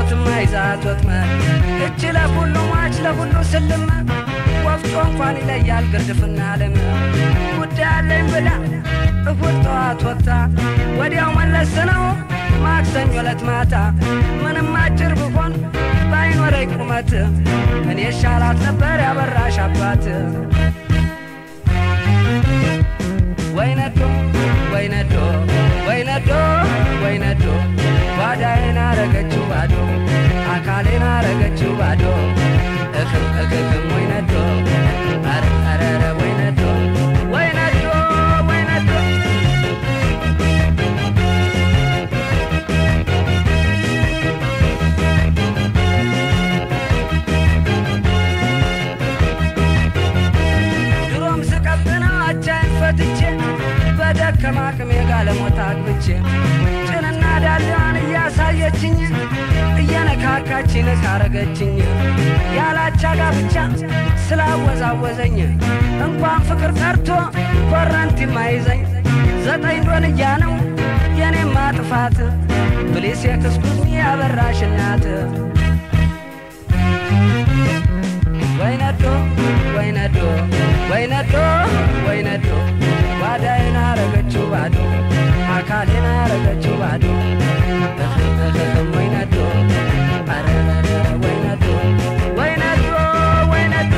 ሞት ማይዛት ወጥመድ እጅ ለሁሉ ማች ለሁሉ ስልም ወፍጮ እንኳን ይለያል ግርድፍና ዓለም ጉዳይ አለኝ ብላ እሁድ ጠዋት ወጣ ወዲያው መለስ ነው ማክሰኞ ዕለት ማታ ምንም አጭር ብሆን ባይኖረኝ ቁመት እኔ ሻላት ነበር ያበራሽ አባት ወይነዶ ወይነዶ ወይነዶ ወይነዶ ጓዳዬን አረገችው ባዶ አካሌን አረገችው ባዶ እክም ወይነዶ አረ አረ ወይነዶ ወይነዶ ወይነዶ ድሮም ስቀብና አቻይን ፈትቼ በደከማ አቅሜ ጋለሞታ አግብቼ ጭንና ዳሌዋን እያሳየችኝ እየነካካችኝ ካረገችኝ ያላቻ ጋብቻ ስላወዛወዘኝ እንኳን ፍቅር ቀርቶ ኮረንቲ ማይዘኝ 9 ዶንያ ነው የኔም ማጥፋት ፕሊስ የክስኩስ ያበራሽ እናት ወይነዶ ወይነዶ ወይነዶ ወይነዶ ጓዳዬን አረገችው ባዶ አካሌን አረገችው ባዶ ወይነዶ አረ ወይነዶ ወይነዶ ወይነዶ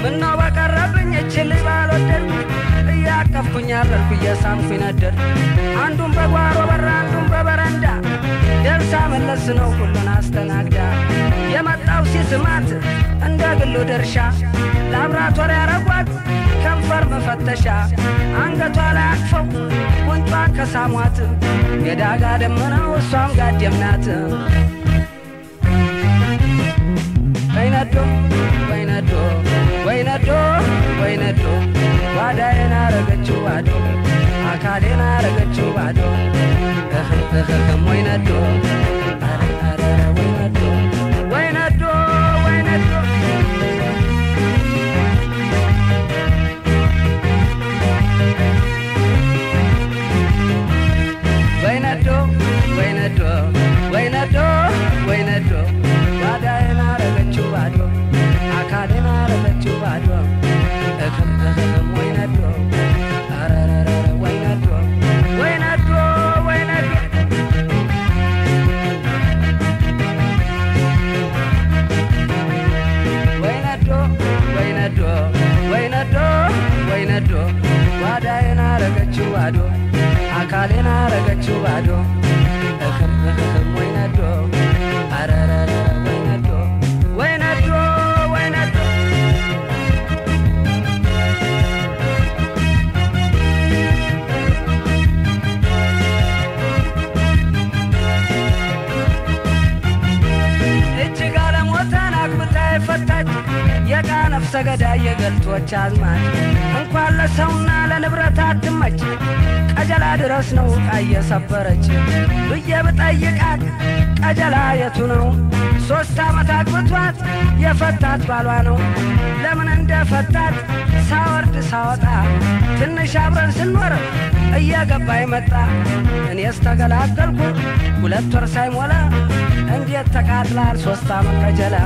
ምነው በቀረብኝ እችል ባልወደድ እያቀፍኩኝ አረርኩ እየሳምኩኝ ነደር አንዱን በጓሮ በራ አንዱን በበረንዳ ደርሳ መለስ ነው ሁሉን አስተናግዳ የመጣው ሲስማት እንደ ግሉ ድርሻ ላብራቶሪ ያረጓት ከንፈር መፈተሻ አንገቷ ላይ አቅፈው ጉንጯን ከሳሟት የዳጋ ደመናው እሷም ጋደምናት ወይነዶ ወይነዶ ወይነዶ ወይነዶ ጓዳዬን አረገችው ባዶ አካሌን አረገችው ባዶ ወይነዶ አረ አረ ወይነዶ ወይነዶ ወይነዶ ወይነዶ ወይነዶ ወይነዶ ወይነዶ ጓዳዬን አረገችው ባዶ አካሌን አረገችው ባዶ ወይነዶ አረ አረ ወይነዶ ወይነዶ ወይነዶ ወይነዶ ወይነዶ ወይነዶ ወይነዶ ጓዳዬን አረገችው ባዶ አካሌን አረገችው ባዶ ወይነዶ አረ አረ ወይነዶ ወይነዶ ወይነዶ እጅግ አለሞታን አግብታ የፈታች የቃ ነፍሰ ገዳይ የገልቶች አዝማች እንኳን ለሰውና ለንብረት አትመች ቀጀላ ድረስ ነው ዕቃ እየሰበረች ብዬ ብጠይቃት ቀጀላ የቱ ነው 3 ዓመት አግብቷት የፈታት ባሏ ነው ለምን እንደፈታት ሳወርድ ሳወጣ ትንሽ አብረን ስንኖር እየገባኝ መጣ እኔስ ተገላገልኩ 2 ወር ሳይሞላ እንዴት ተቃጥላል 3 ዓመት ቀጀላ